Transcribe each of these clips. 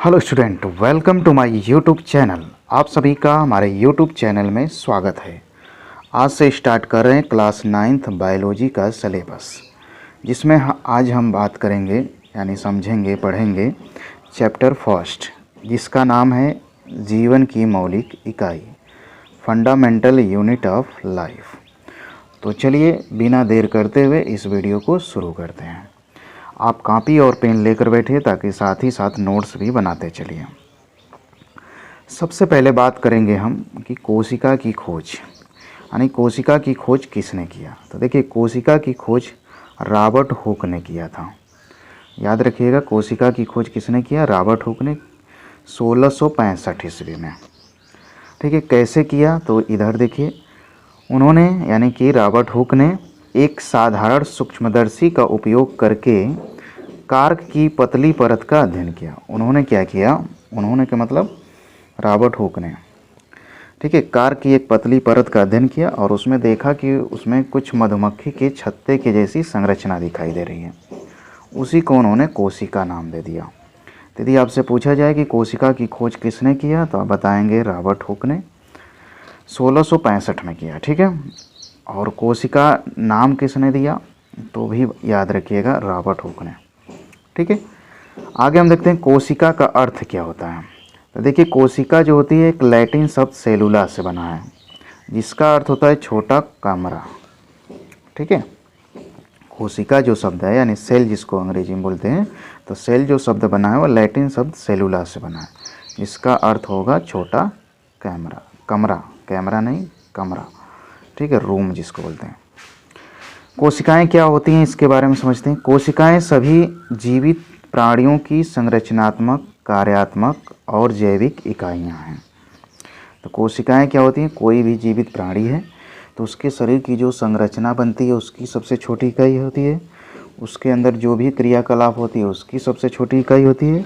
Hello student, welcome to my YouTube channel. आप सभी का हमारे यूट्यूब चैनल में स्वागत है। आज से स्टार्ट कर रहे हैं क्लास 9th बायोलॉजी का सिलेबस, जिसमें आज हम बात करेंगे यानी समझेंगे पढ़ेंगे चैप्टर फर्स्ट, जिसका नाम है जीवन की मौलिक इकाई, फंडामेंटल यूनिट ऑफ लाइफ। तो चलिए बिना देर करते हुए इस वीडियो को शुरू करते हैं। आप कॉपी और पेन लेकर बैठिए ताकि साथ ही साथ नोट्स भी बनाते चलिए। सबसे पहले बात करेंगे हम कि कोशिका की खोज, यानी कोशिका की खोज किसने किया। तो देखिए, कोशिका की खोज रॉबर्ट हुक ने किया था। याद रखिएगा, कोशिका की खोज किसने किया? रॉबर्ट हुक ने 1665 ईस्वी में। ठीक है, कैसे किया? तो इधर देखिए, उन्होंने यानी कि रॉबर्ट हुक ने एक साधारण सूक्ष्मदर्शी का उपयोग करके कार्क की पतली परत का अध्ययन किया। उन्होंने क्या किया? उन्होंने क्या मतलब रॉबर्ट हुक ने, ठीक है, कार्क की एक पतली परत का अध्ययन किया और उसमें देखा कि उसमें कुछ मधुमक्खी के छत्ते के जैसी संरचना दिखाई दे रही है। उसी को उन्होंने कोशिका नाम दे दिया। यदि आपसे पूछा जाए कि कोशिका की खोज किसने किया, तो आप बताएंगे रॉबर्ट हुक ने 1665 में किया। ठीक है, और कोशिका नाम किसने दिया? तो भी याद रखिएगा, रॉबर्ट हुक ने। ठीक है, आगे हम देखते हैं कोशिका का अर्थ क्या होता है। तो देखिए, कोशिका जो होती है एक लैटिन शब्द सेलुला से बना है, जिसका अर्थ होता है छोटा कमरा। ठीक है, कोशिका जो शब्द है यानी सेल जिसको अंग्रेजी में बोलते हैं, तो सेल जो शब्द बना है वो लैटिन शब्द सेलुला से बना है, जिसका अर्थ होगा छोटा कैमरा। कमरा, कैमरा नहीं, कमरा। ठीक है, रूम जिसको बोलते हैं। कोशिकाएं क्या होती हैं इसके बारे में समझते हैं। कोशिकाएं सभी जीवित प्राणियों की संरचनात्मक, कार्यात्मक और जैविक इकाइयां हैं। तो कोशिकाएं क्या होती हैं? कोई भी जीवित प्राणी है तो उसके शरीर की जो संरचना बनती है उसकी सबसे छोटी इकाई होती है, उसके अंदर जो भी क्रियाकलाप होती है उसकी सबसे छोटी इकाई होती है,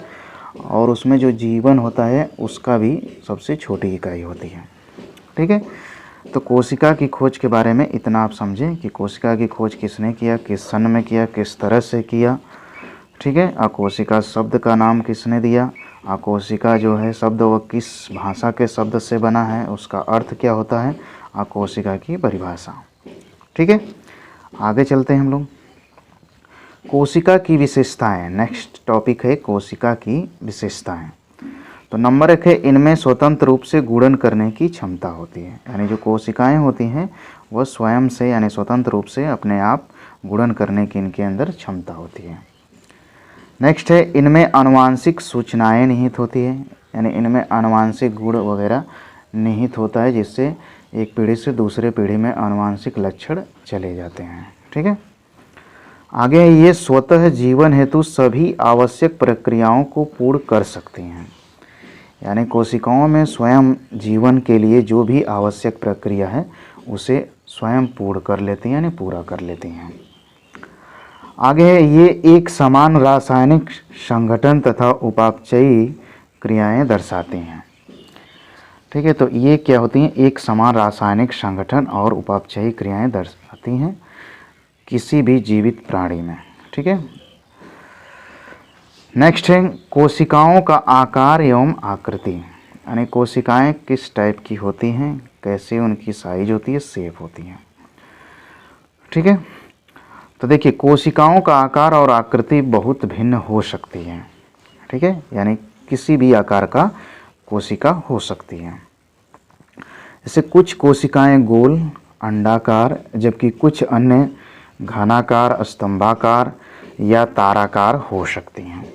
और उसमें जो जीवन होता है उसका भी सबसे छोटी इकाई होती है। ठीक है, तो कोशिका की खोज के बारे में इतना आप समझें कि कोशिका की खोज किसने किया, किस सन में किया, किस तरह से किया। ठीक है, अकोशिका शब्द का नाम किसने दिया, अकोशिका जो है शब्द वह किस भाषा के शब्द से बना है, उसका अर्थ क्या होता है, अकोशिका की परिभाषा। ठीक है, आगे चलते हैं हम लोग। कोशिका की विशेषताएं, नेक्स्ट टॉपिक है कोशिका की विशेषताएं। तो नंबर 1 है, इनमें स्वतंत्र रूप से गुणन करने की क्षमता होती है। यानी जो कोशिकाएं होती हैं वह स्वयं से यानी स्वतंत्र रूप से अपने आप गुणन करने की इनके अंदर क्षमता होती है। नेक्स्ट है, इनमें आनुवांशिक सूचनाएं निहित होती है, यानी इनमें आनुवांशिक गुण वगैरह निहित होता है, जिससे एक पीढ़ी से दूसरे पीढ़ी में आनुवांशिक लक्षण चले जाते हैं। ठीक है, आगे ये स्वतः जीवन हेतु सभी आवश्यक प्रक्रियाओं को पूर्ण कर सकती हैं। यानी कोशिकाओं में स्वयं जीवन के लिए जो भी आवश्यक प्रक्रिया है उसे स्वयं पूर्ण कर लेती हैं, यानी पूरा कर लेती हैं। आगे है, ये एक समान रासायनिक संगठन तथा उपापचयी क्रियाएं दर्शाती हैं। ठीक है, तो ये क्या होती हैं? एक समान रासायनिक संगठन और उपापचयी क्रियाएं दर्शाती हैं किसी भी जीवित प्राणी में। ठीक है, नेक्स्ट है, कोशिकाओं का आकार एवं आकृति, यानी कोशिकाएं किस टाइप की होती हैं, कैसे उनकी साइज होती है, शेप होती हैं। ठीक है, तो देखिए, कोशिकाओं का आकार और आकृति बहुत भिन्न हो सकती है। ठीक है, यानी किसी भी आकार का कोशिका हो सकती है। जैसे कुछ कोशिकाएं गोल, अंडाकार, जबकि कुछ अन्य घनाकार, स्तंभाकार या ताराकार हो सकती हैं।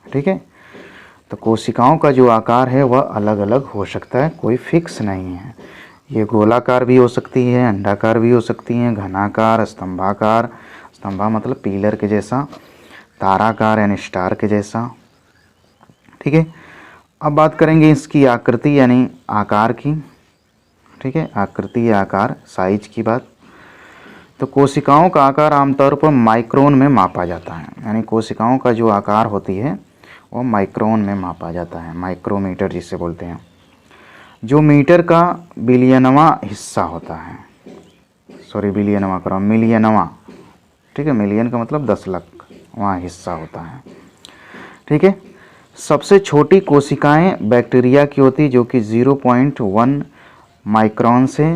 ठीक है, तो कोशिकाओं का जो आकार है वह अलग अलग हो सकता है, कोई फिक्स नहीं है। ये गोलाकार भी हो सकती है, अंडाकार भी हो सकती हैं, घनाकार, स्तंभाकार, स्तंभा मतलब पिलर के जैसा, ताराकार यानी स्टार के जैसा। ठीक है, अब बात करेंगे इसकी आकृति यानी आकार की। ठीक है, आकृति या आकार, साइज की बात। तो कोशिकाओं का आकार आमतौर पर माइक्रोन में मापा जाता है, यानी कोशिकाओं का जो आकार होती है वो माइक्रोन में मापा जाता है, माइक्रोमीटर जिसे बोलते हैं, जो मीटर का बिलियनवा हिस्सा होता है। सॉरी, बिलियनवा करो, मिलियनवा। ठीक है, मिलियन का मतलब 10 लाख, वहाँ हिस्सा होता है। ठीक है, सबसे छोटी कोशिकाएं बैक्टीरिया की होती है जो कि 0.1 माइक्रोन से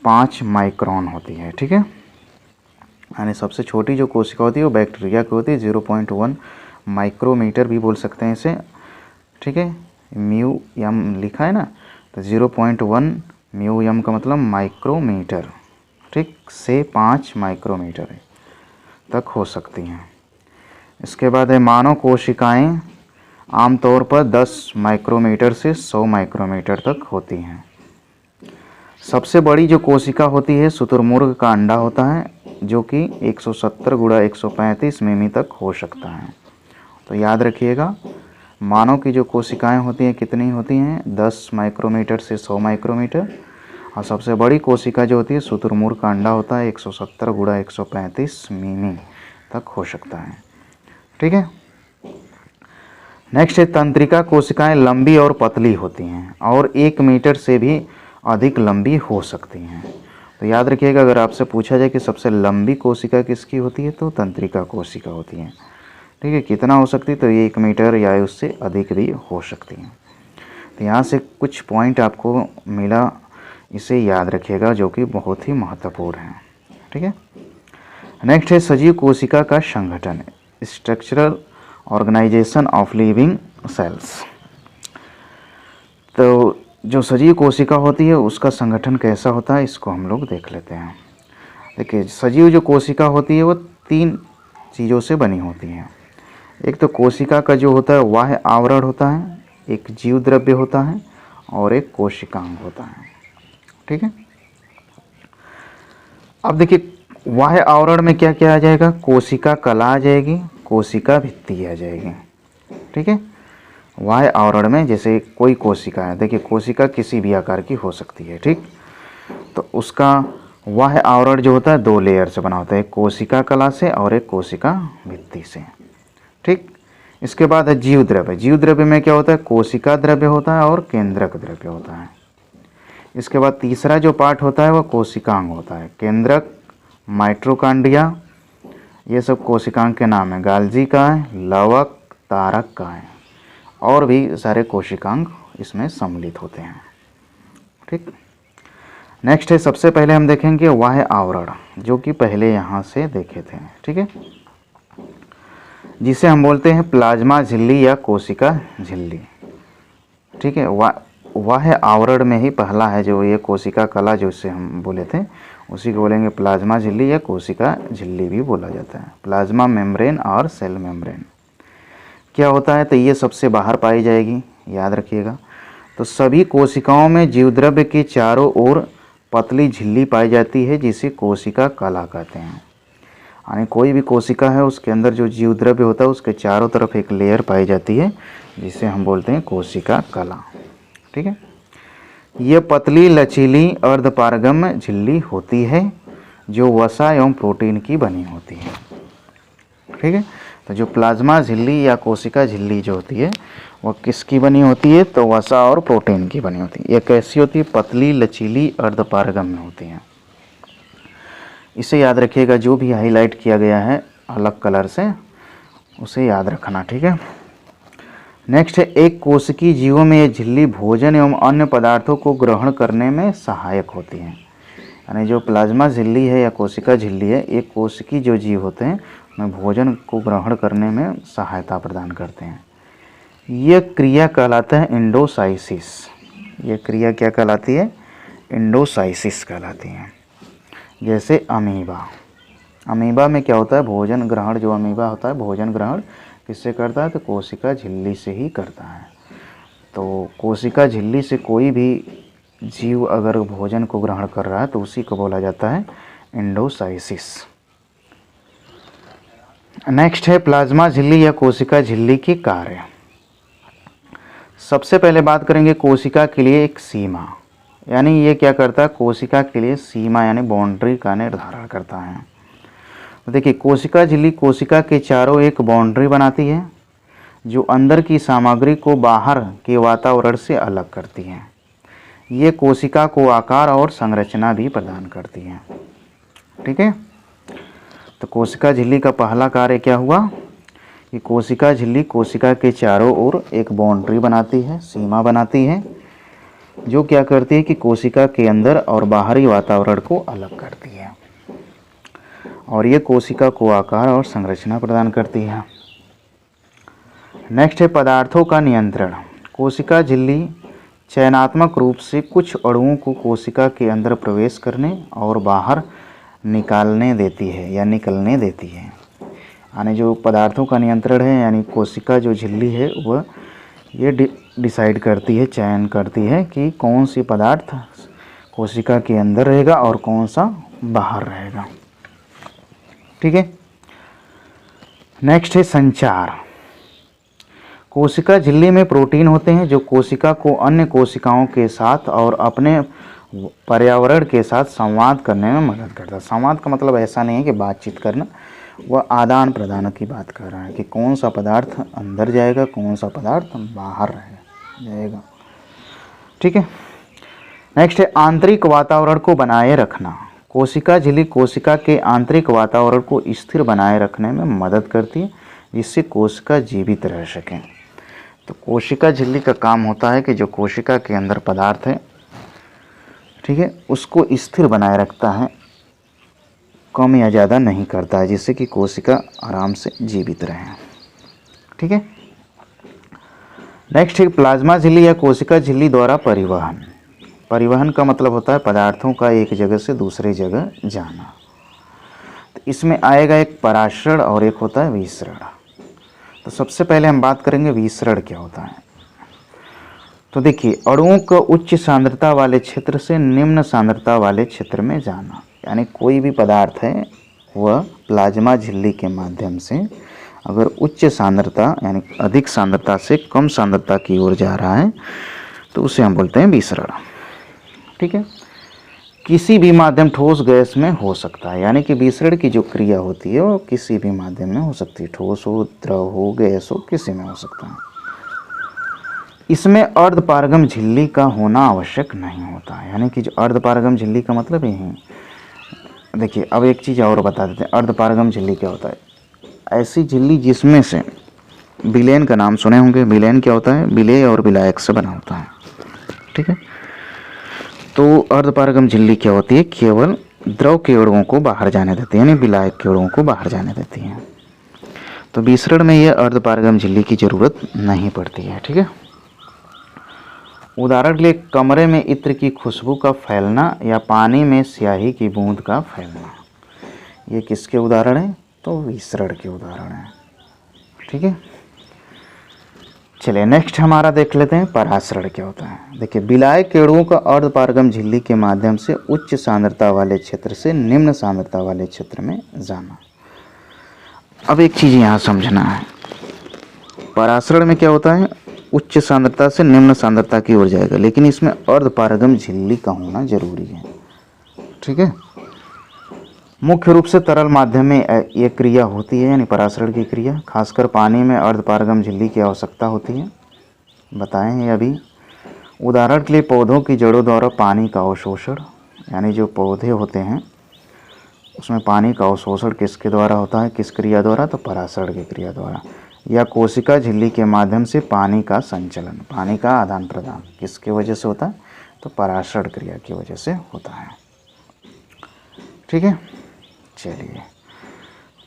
5 माइक्रोन होती है। ठीक है, यानी सबसे छोटी जो कोशिका होती है वो बैक्टीरिया की होती है, 0.1 माइक्रोमीटर भी बोल सकते हैं इसे। ठीक है, म्यू एम लिखा है ना, तो 0.1 म्यू एम का मतलब माइक्रोमीटर, ठीक, से 5 माइक्रोमीटर तक हो सकती हैं। इसके बाद है मानव कोशिकाएं आमतौर पर 10 माइक्रोमीटर से 100 माइक्रोमीटर तक होती हैं। सबसे बड़ी जो कोशिका होती है शुतुरमुर्ग का अंडा होता है जो कि 170 गुणा 135 मिमी तक हो सकता है। तो याद रखिएगा, मानव की जो कोशिकाएं होती हैं कितनी होती हैं, 10 माइक्रोमीटर से 100 माइक्रोमीटर, और सबसे बड़ी कोशिका जो होती है शुतुरमुर्ग का अंडा होता है 170 गुणा 135 मिमी तक हो सकता है। ठीक है, नेक्स्ट है तंत्रिका कोशिकाएं लंबी और पतली होती हैं और 1 मीटर से भी अधिक लंबी हो सकती हैं। तो याद रखिएगा, अगर आपसे पूछा जाए कि सबसे लंबी कोशिका किसकी होती है तो तंत्रिका कोशिका होती है। ठीक है, कितना हो सकती है, तो 1 मीटर या उससे अधिक भी हो सकती है। तो यहाँ से कुछ पॉइंट आपको मिला, इसे याद रखिएगा, जो कि बहुत ही महत्वपूर्ण है। ठीक है, नेक्स्ट है सजीव कोशिका का संगठन, structural organization of living cells. तो जो सजीव कोशिका होती है उसका संगठन कैसा होता है, इसको हम लोग देख लेते हैं। देखिए, सजीव जो कोशिका होती है वो 3 चीज़ों से बनी होती है। एक तो कोशिका का जो होता है बाह्य आवरण होता है, एक जीव द्रव्य होता है और एक कोशिकांग होता है। ठीक है, अब देखिए बाह्य आवरण में क्या क्या आ जाएगा, कोशिका कला आ जाएगी, कोशिका भित्ति आ जाएगी। ठीक है, बाह्य आवरण में जैसे कोई कोशिका है, देखिए कोशिका किसी भी आकार की हो सकती है। ठीक, तो उसका बाह्य आवरण जो होता है 2 लेयर से बना होता है, एक कोशिका कला से और एक कोशिका भित्ति से। ठीक, इसके बाद है जीव द्रव्य। जीव द्रव्य में क्या होता है, कोशिका द्रव्य होता है और केंद्रक द्रव्य होता है। इसके बाद तीसरा जो पार्ट होता है वह कोशिकांग होता है, केंद्रक, माइटोकॉन्ड्रिया, ये सब कोशिकांग के नाम है। गाल्जी का है, लवक, तारक का है, और भी सारे कोशिकांग इसमें सम्मिलित होते हैं। ठीक, नेक्स्ट है सबसे पहले हम देखेंगे बाह्य आवरण, जो कि पहले यहाँ से देखे थे। ठीक है, जिसे हम बोलते हैं प्लाज्मा झिल्ली या कोशिका झिल्ली। ठीक है, बाह्य आवरण में ही पहला है जो ये कोशिका कला, जो इससे हम बोले थे, उसी को बोलेंगे प्लाज्मा झिल्ली या कोशिका झिल्ली भी बोला जाता है। प्लाज्मा मेम्ब्रेन और सेल मेम्ब्रेन क्या होता है, तो ये सबसे बाहर पाई जाएगी, याद रखिएगा। तो सभी कोशिकाओं में जीवद्रव्य के चारों ओर पतली झिल्ली पाई जाती है जिसे कोशिका कला कहते हैं। यानी कोई भी कोशिका है उसके अंदर जो जीवद्रव्य होता है उसके चारों तरफ एक लेयर पाई जाती है जिसे हम बोलते हैं कोशिका कला। ठीक है, यह पतली लचीली अर्धपारगम्य झिल्ली होती है जो वसा एवं प्रोटीन की बनी होती है। ठीक है, तो जो प्लाज्मा झिल्ली या कोशिका झिल्ली जो होती है वह किसकी बनी होती है, तो वसा और प्रोटीन की बनी होती है। यह कैसी होती है, पतली लचीली अर्धपारगम्य होती है। इसे याद रखिएगा, जो भी हाईलाइट किया गया है अलग कलर से उसे याद रखना। ठीक है, नेक्स्ट है एक कोशिकीय जीवों में यह झिल्ली भोजन एवं अन्य पदार्थों को ग्रहण करने में सहायक होती है। यानी जो प्लाज्मा झिल्ली है या कोशिका झिल्ली है, एक कोशिकीय जो जीव होते हैं में भोजन को ग्रहण करने में सहायता प्रदान करते हैं। यह क्रिया कहलाता है एंडोसाइसिस। यह क्रिया क्या कहलाती है, एंडोसाइसिस कहलाती है। जैसे अमीबा, अमीबा में क्या होता है, भोजन ग्रहण, जो अमीबा होता है भोजन ग्रहण किससे करता है, तो कोशिका झिल्ली से ही करता है। तो कोशिका झिल्ली से कोई भी जीव अगर भोजन को ग्रहण कर रहा है तो उसी को बोला जाता है एंडोसाइसिस। नेक्स्ट है प्लाज्मा झिल्ली या कोशिका झिल्ली के कार्य। सबसे पहले बात करेंगे कोशिका के लिए एक सीमा, यानी ये क्या करता है, कोशिका के लिए सीमा यानी बाउंड्री का निर्धारण करता है। तो देखिए कोशिका झिल्ली कोशिका के चारों एक बाउंड्री बनाती है जो अंदर की सामग्री को बाहर के वातावरण से अलग करती है। ये कोशिका को आकार और संरचना भी प्रदान करती है। ठीक है, तो कोशिका झिल्ली का पहला कार्य क्या हुआ कि कोशिका झिल्ली कोशिका के चारों ओर एक बाउंड्री बनाती है, सीमा बनाती है, जो क्या करती है कि कोशिका के अंदर और बाहरी वातावरण को अलग करती है, और ये कोशिका को आकार और संरचना प्रदान करती है। नेक्स्ट है पदार्थों का नियंत्रण। कोशिका झिल्ली चयनात्मक रूप से कुछ अणुओं को कोशिका के अंदर प्रवेश करने और बाहर निकालने देती है या निकलने देती है। यानी जो पदार्थों का नियंत्रण है, यानी कोशिका जो झिल्ली है वह ये डिसाइड करती है, चयन करती है कि कौन सी पदार्थ कोशिका के अंदर रहेगा और कौन सा बाहर रहेगा। ठीक है। नेक्स्ट है संचार। कोशिका झिल्ली में प्रोटीन होते हैं जो कोशिका को अन्य कोशिकाओं के साथ और अपने पर्यावरण के साथ संवाद करने में मदद करता है। संवाद का मतलब ऐसा नहीं है कि बातचीत करना, वह आदान प्रदान की बात कर रहा है कि कौन सा पदार्थ अंदर जाएगा, कौन सा पदार्थ बाहर जाएगा। ठीक है। नेक्स्ट है आंतरिक वातावरण को बनाए रखना। कोशिका झिल्ली कोशिका के आंतरिक वातावरण को स्थिर बनाए रखने में मदद करती है, जिससे कोशिका जीवित रह सके। तो कोशिका झिल्ली का काम होता है कि जो कोशिका के अंदर पदार्थ है, ठीक है, उसको स्थिर बनाए रखता है, कम या ज़्यादा नहीं करता है, जिससे कि कोशिका आराम से जीवित रहे। ठीक है। नेक्स्ट है प्लाज्मा झिल्ली या कोशिका झिल्ली द्वारा परिवहन। परिवहन का मतलब होता है पदार्थों का एक जगह से दूसरे जगह जाना। तो इसमें आएगा एक परासरण और एक होता है विसरण। तो सबसे पहले हम बात करेंगे विसरण क्या होता है। तो देखिए, अणुओं का उच्च सांद्रता वाले क्षेत्र से निम्न सांद्रता वाले क्षेत्र में जाना, यानी कोई भी पदार्थ है वह प्लाज्मा झिल्ली के माध्यम से अगर उच्च सांद्रता यानी अधिक सांद्रता से कम सांद्रता की ओर जा रहा है तो उसे हम बोलते हैं विसरण। ठीक है। किसी भी माध्यम ठोस गैस में हो सकता है, यानी कि विसरण की जो क्रिया होती है वो किसी भी माध्यम में हो सकती है, ठोस हो, द्रव हो, गैस हो, किसी में हो सकता है। इसमें अर्धपारगम झिल्ली का होना आवश्यक नहीं होता है, यानी कि जो अर्धपारगम झिल्ली का मतलब ये है। देखिए, अब एक चीज़ और बता देते हैं, अर्धपारगम झिल्ली क्या होता है। ऐसी झिल्ली जिसमें से विलयन का नाम सुने होंगे। विलयन क्या होता है, विलेय और विलायक से बना होता है। ठीक है। तो अर्धपारगम झिल्ली क्या होती है, केवल द्रव के अणुओं को बाहर जाने देती है, यानी विलायक के अणुओं को बाहर जाने देती है। तो विसरण में यह अर्धपारगम झिल्ली की जरूरत नहीं पड़ती है। ठीक है। उदाहरण के लिए कमरे में इत्र की खुशबू का फैलना या पानी में स्याही की बूंद का फैलना, ये किसके उदाहरण हैं, तो विसरण के उदाहरण हैं। ठीक है। चलिए नेक्स्ट हमारा देख लेते हैं परासरण क्या होता है। देखिए, विलायक के अणुओं का अर्धपारगम झिल्ली के माध्यम से उच्च सांद्रता वाले क्षेत्र से निम्न सांद्रता वाले क्षेत्र में जाना। अब एक चीज़ यहाँ समझना है, परासरण में क्या होता है, उच्च सांद्रता से निम्न सांद्रता की ओर जाएगा, लेकिन इसमें अर्धपारगम झिल्ली का होना जरूरी है। ठीक है। मुख्य रूप से तरल माध्यम में ये क्रिया होती है, यानी परासरण की क्रिया। खासकर पानी में अर्धपारगम झिल्ली की आवश्यकता होती है, बताएं हैं अभी। उदाहरण के लिए पौधों की जड़ों द्वारा पानी का अवशोषण, यानी जो पौधे होते हैं उसमें पानी का अवशोषण किसके द्वारा होता है, किस क्रिया द्वारा, तो परासरण की क्रिया द्वारा। या कोशिका झिल्ली के माध्यम से पानी का संचलन, पानी का आदान प्रदान किसके वजह से होता है, तो परासरण क्रिया की वजह से होता है। ठीक है। चलिए,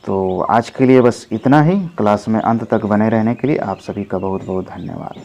तो आज के लिए बस इतना ही। क्लास में अंत तक बने रहने के लिए आप सभी का बहुत बहुत धन्यवाद।